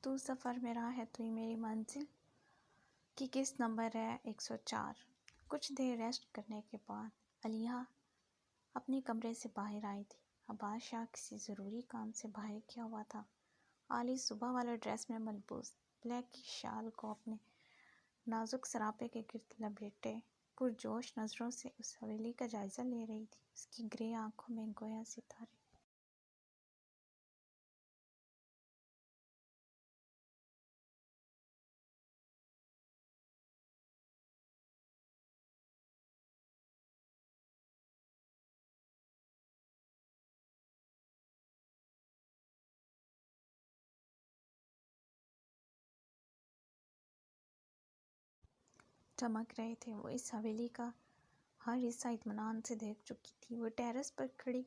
تو سفر میں راہ ہے تو میری منزل کی قسط نمبر ہے 104۔ کچھ دیر ریسٹ کرنے کے بعد علیہ اپنے کمرے سے باہر آئی تھی۔ عباس شاہ کسی ضروری کام سے باہر کیا ہوا تھا۔ علی صبح والے ڈریس میں ملبوس بلیک کی شال کو اپنے نازک سراپے کے گرد لپیٹے پرجوش نظروں سے اس حویلی کا جائزہ لے رہی تھی۔ اس کی گرے آنکھوں میں گویا ستارے چمک رہے تھے۔ وہ اس حویلی کا ہر حصہ اطمینان سے دیکھ چکی تھی۔ وہ ٹیرس پر کھڑی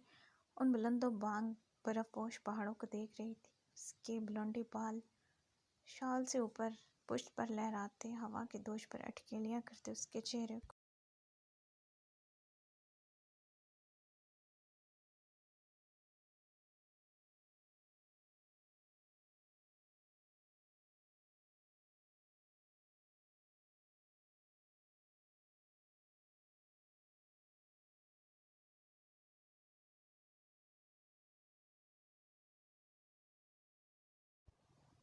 ان بلند و بانگ برف پوش پہاڑوں کو دیکھ رہی تھی۔ اس کے بلونڈے بال شال سے اوپر پشت پر لہراتے ہوا کے دوش پر اٹکیلیاں کرتے اس کے چہرے کو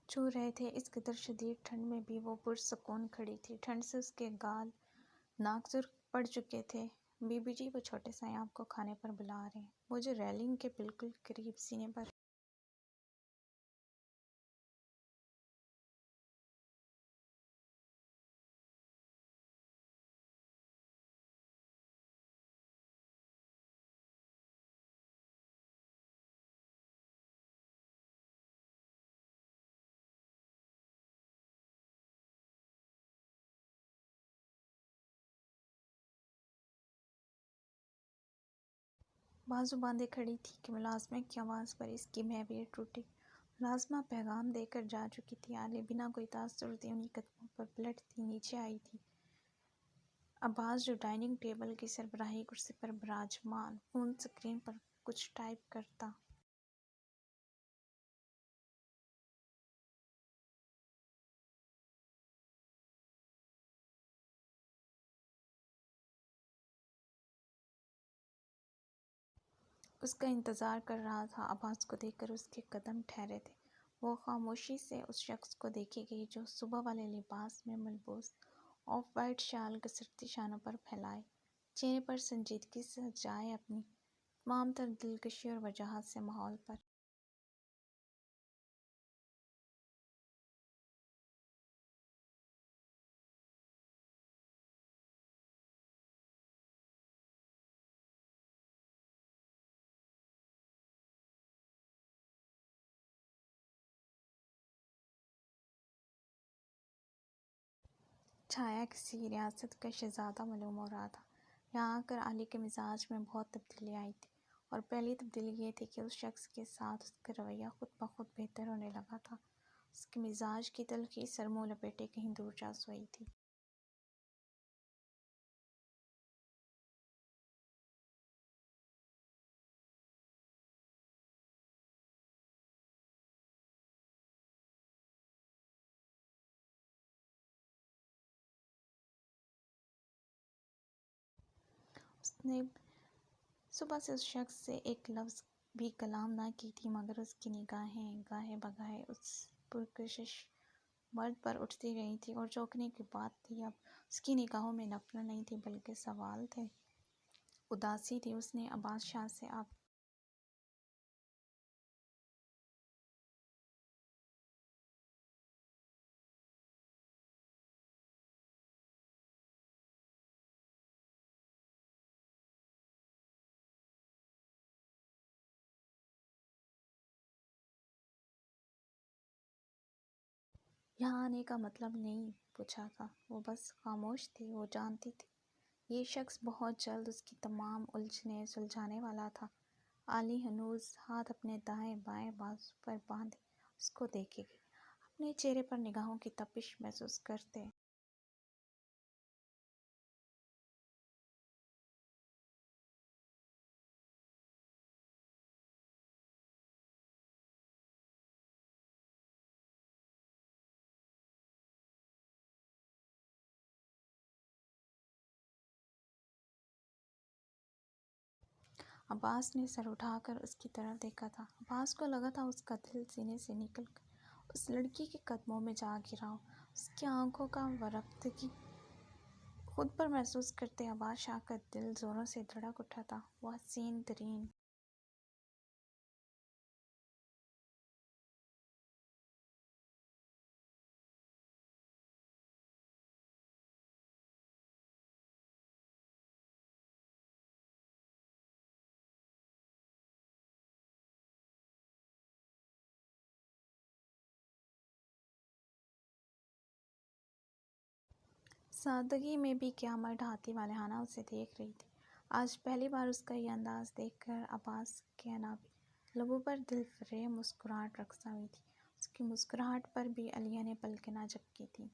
چھو رہے تھے۔ اس قدر شدید ٹھنڈ میں بھی وہ پرسکون کھڑی تھی۔ ٹھنڈ سے اس کے گال ناک سرخ پڑ چکے تھے۔ بی بی جی وہ چھوٹے سیاب کو کھانے پر بلا رہے ہیں۔ وہ جو ریلنگ کے بالکل قریب سینے پر بازو باندھے کھڑی تھی کہ ملازمہ کی آواز پر اس کی محویت ٹوٹی۔ ملازمہ پیغام دے کر جا چکی تھی۔ علی بنا کوئی تاثر دیے انہی قدموں پر پلٹتی نیچے آئی تھی۔ عباس جو ڈائننگ ٹیبل کی سربراہی کرسی پر براجمان فون سکرین پر کچھ ٹائپ کرتا اس کا انتظار کر رہا تھا، عباس کو دیکھ کر اس کے قدم ٹھہرے تھے۔ وہ خاموشی سے اس شخص کو دیکھے گئی جو صبح والے لباس میں ملبوس آف وائٹ شال گسرتی شانوں پر پھیلائے، چہرے پر سنجیدگی سجائے اپنی تمام تر دلکشی اور وجاہت سے ماحول پر چھایا کسی ریاست کا شہزادہ معلوم ہو رہا تھا۔ یہاں آ کر علی کے مزاج میں بہت تبدیلی آئی تھی، اور پہلی تبدیلی یہ تھی کہ اس شخص کے ساتھ اس کا رویہ خود بخود بہتر ہونے لگا تھا۔ اس کے مزاج کی تلخی سر منہ لپیٹے کہیں دور جا سوئی تھی۔ اس نے صبح سے اس شخص سے ایک لفظ بھی کلام نہ کی تھی، مگر اس کی نگاہیں گاہے بگاہے اس پرکشش مرد پر اٹھتی رہی تھیں، اور چونکنے کی بات تھی اب اس کی نگاہوں میں نفرت نہیں تھی بلکہ سوال تھے، اداسی تھی۔ اس نے عباس شاہ سے اب یہاں آنے کا مطلب نہیں پوچھا تھا، وہ بس خاموش تھی۔ وہ جانتی تھی یہ شخص بہت جلد اس کی تمام الجھنیں سلجھانے والا تھا۔ علی ہنوز ہاتھ اپنے دائیں بائیں بازو پر باندھے اس کو دیکھے گئی، اپنے چہرے پر نگاہوں کی تپش محسوس کرتے۔ عباس نے سر اٹھا کر اس کی طرف دیکھا تھا۔ عباس کو لگا تھا اس کا دل سینے سے نکل کر اس لڑکی کے قدموں میں جا گرا ہو۔ اس کی آنکھوں کا ورفتگی خود پر محسوس کرتے عباس شاہ کا دل زوروں سے دھڑک اٹھا تھا۔ وہ حسین ترین سادگی میں بھی قیامت ڈھاتی والہانہ اسے دیکھ رہی تھی۔ آج پہلی بار اس کا یہ انداز دیکھ کر عباس کے نابی لبوں پر دل فریب مسکراہٹ رقصہ ہوئی تھی۔ اس کی مسکراہٹ پر بھی علیہ نے پلکیں نہ جھپکی تھیں۔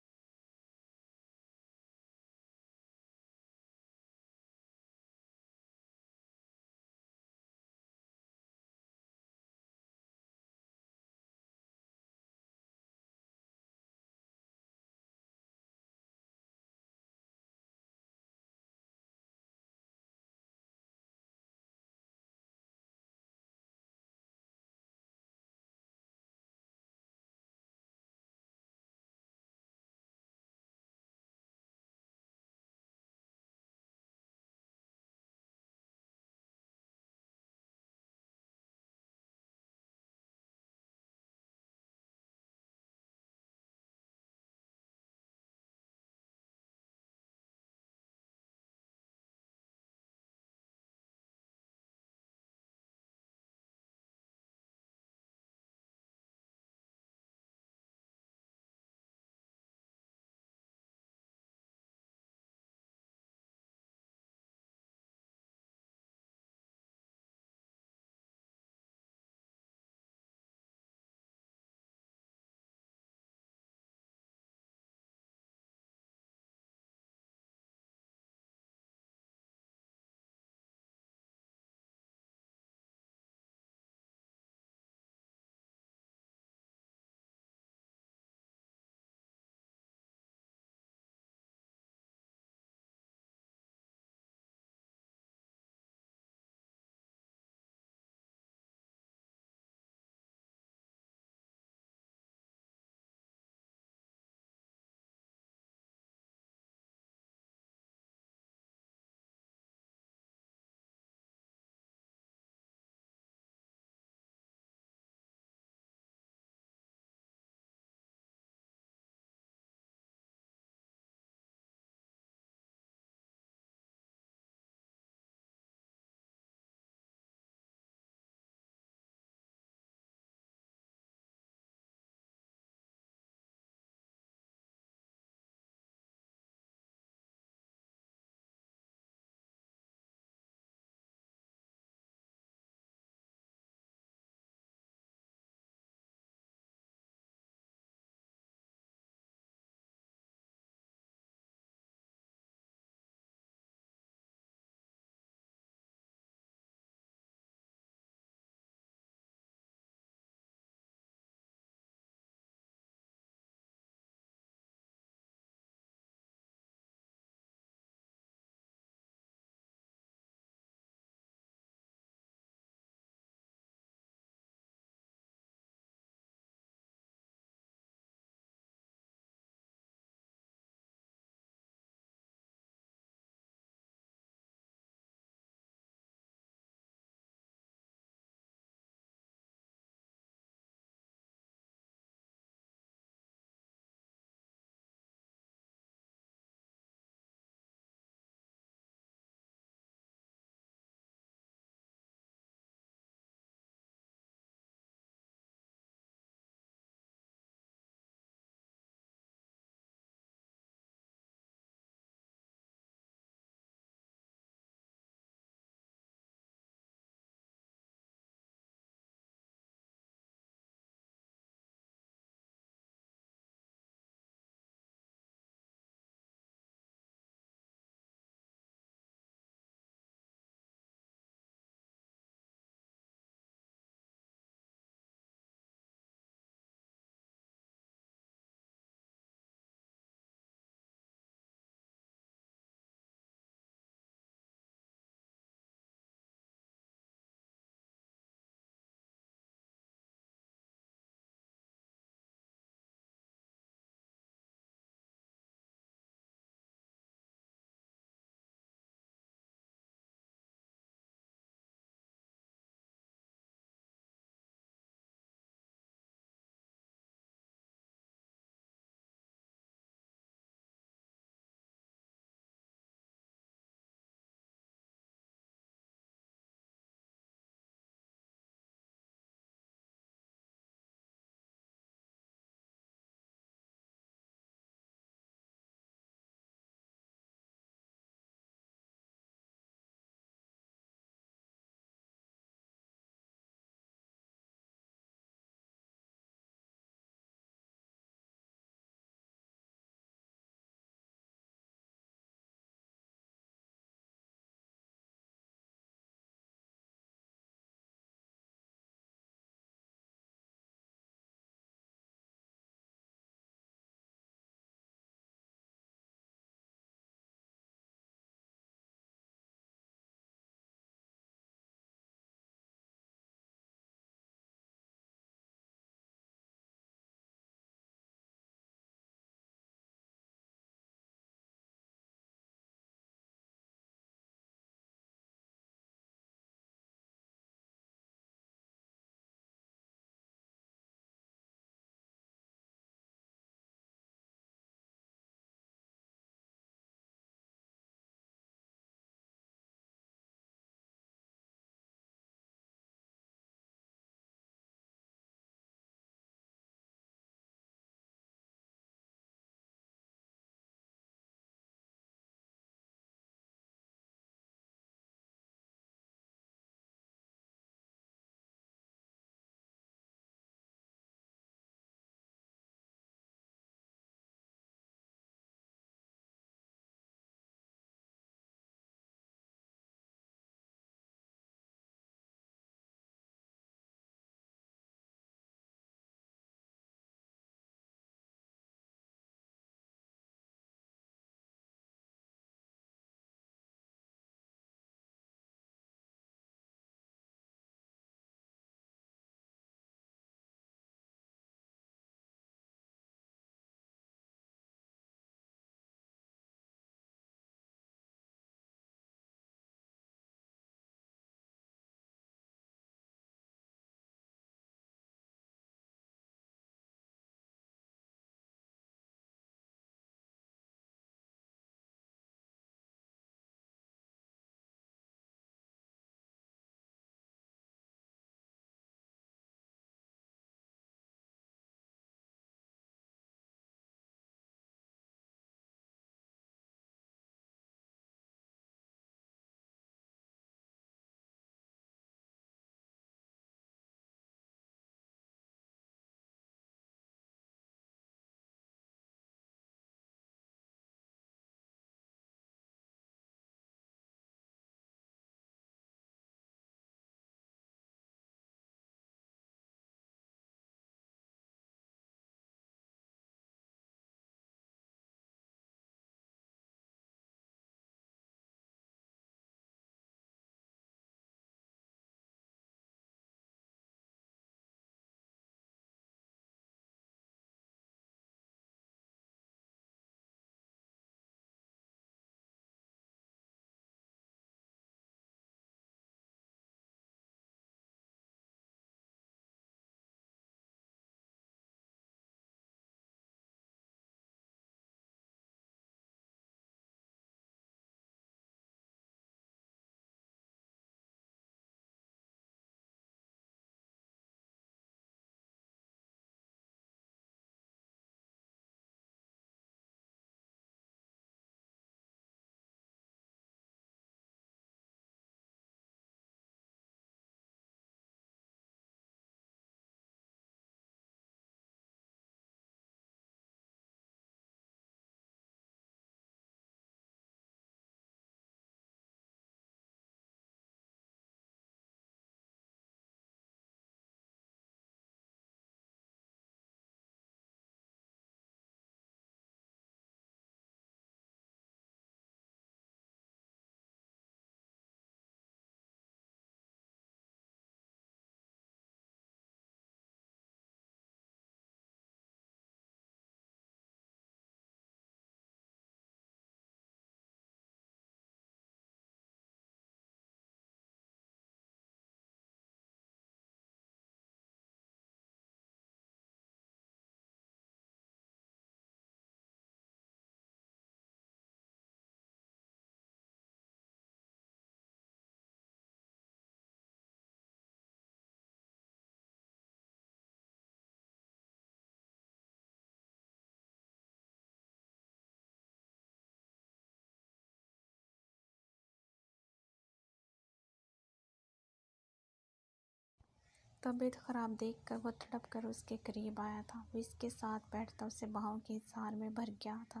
طبیعت خراب دیکھ کر وہ تڑپ کر اس کے قریب آیا تھا۔ وہ اس کے ساتھ بیٹھتا اسے باہوں کے اظہار میں بھر گیا تھا،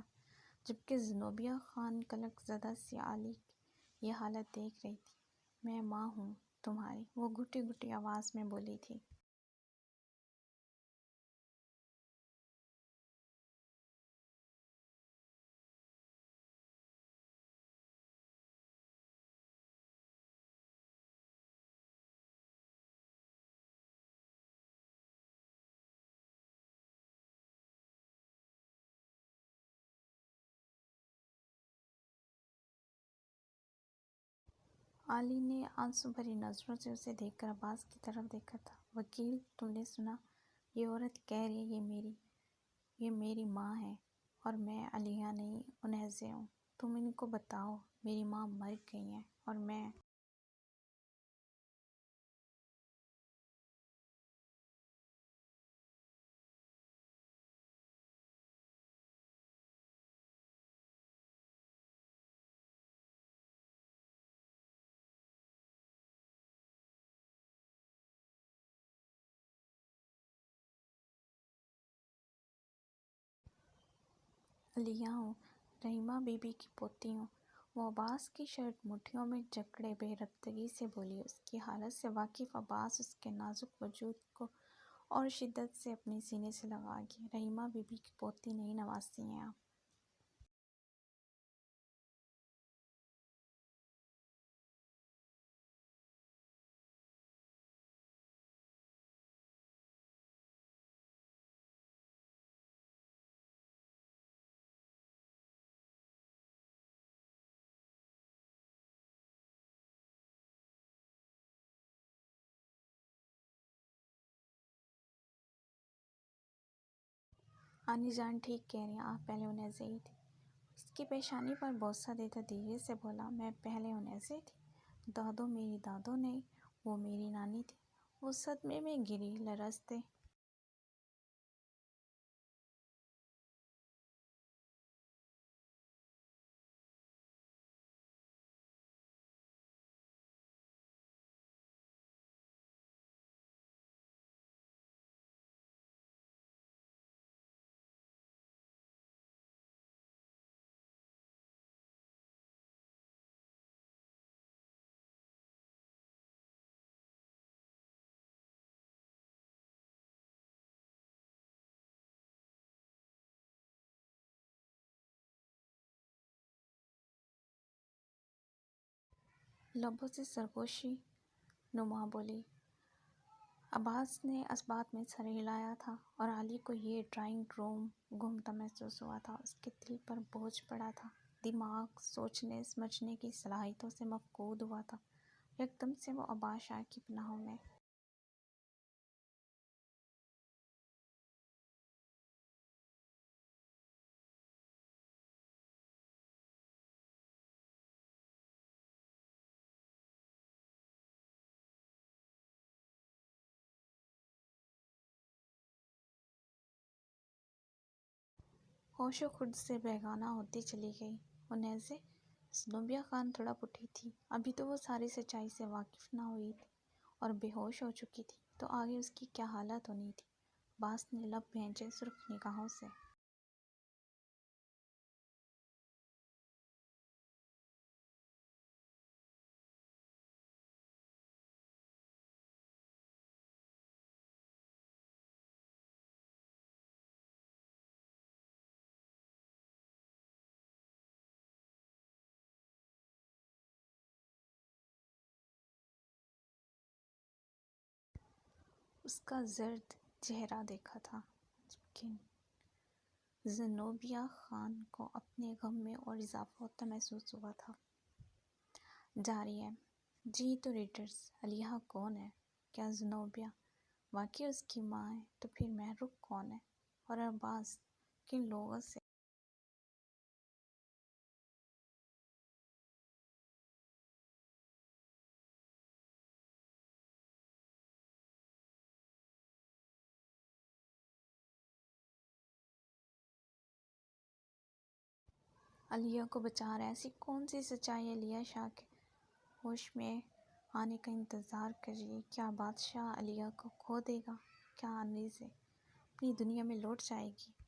جبکہ زنوبیہ خان قلق زدہ سی علی کی یہ حالت دیکھ رہی تھی۔ میں ماں ہوں تمہاری، وہ گھٹی گھٹی آواز میں بولی تھی۔ علی نے آنسو بھری نظروں سے اسے دیکھ کر عباس کی طرف دیکھا تھا۔ وکیل، تم نے سنا؟ یہ عورت کہہ رہی ہے یہ میری ماں ہے، اور میں علیہ نہیں انیسے ہوں۔ تم ان کو بتاؤ میری ماں مر گئی ہے اور میں علیہ ہوں، رحیمہ بی بی کی پوتی ہوں۔ وہ عباس کی شرٹ مٹھیوں میں جکڑے بے ربطگی سے بولی۔ اس کی حالت سے واقف عباس اس کے نازک وجود کو اور شدت سے اپنے سینے سے لگا گیا۔ رحیمہ بی بی کی پوتی نہیں، نواسی ہیں آپ۔ آنی جان ٹھیک کہہ رہی ہیں، آپ پہلے انہیں سے ہی تھی۔ اس کی پیشانی پر بوسہ دیتا دھیرے سے بولا، میں پہلے انہیں سے تھی؟ دادو میری دادو نہیں، وہ میری نانی تھی۔ وہ صدمے میں گری، لرزتے لبوں سے سرگوشی نما بولی۔ عباس نے اس بات میں سر ہلایا تھا، اور علی کو یہ ڈرائنگ روم گھومتا محسوس ہوا تھا۔ اس کے دل پر بوجھ پڑا تھا، دماغ سوچنے سمجھنے کی صلاحیتوں سے مفقود ہوا تھا۔ یکدم سے وہ عباس شاہ کی پناہوں میں ہوش و خرد سے بیگانہ ہوتی چلی گئی۔ انیسے زنوبیہ خان تڑپ اٹھی تھی۔ ابھی تو وہ ساری سچائی سے واقف نہ ہوئی تھی اور بے ہوش ہو چکی تھی، تو آگے اس کی کیا حالت ہونی تھی؟ عباس نے لب بھینچے سرخ نگاہوں سے اس کا زرد چہرہ دیکھا تھا، جبکہ زنوبیہ خان کو اپنے غم میں اور اضافہ ہوتا محسوس ہوا تھا۔ جاری ہے۔ جی تو ریڈرز، علیہ کون ہے؟ کیا زنوبیہ واقعی اس کی ماں ہے؟ تو پھر محروق کون ہے؟ اور عباس کن لوگوں سے علیہ کو بچا رہا ہے؟ ایسی کون سی سچائی ہے علیہ شاہ کے ہوش میں آنے کا انتظار کر رہی ہے۔ کیا بادشاہ علیہ کو کھو دے گا؟ کیا انیسے اپنی دنیا میں لوٹ جائے گی؟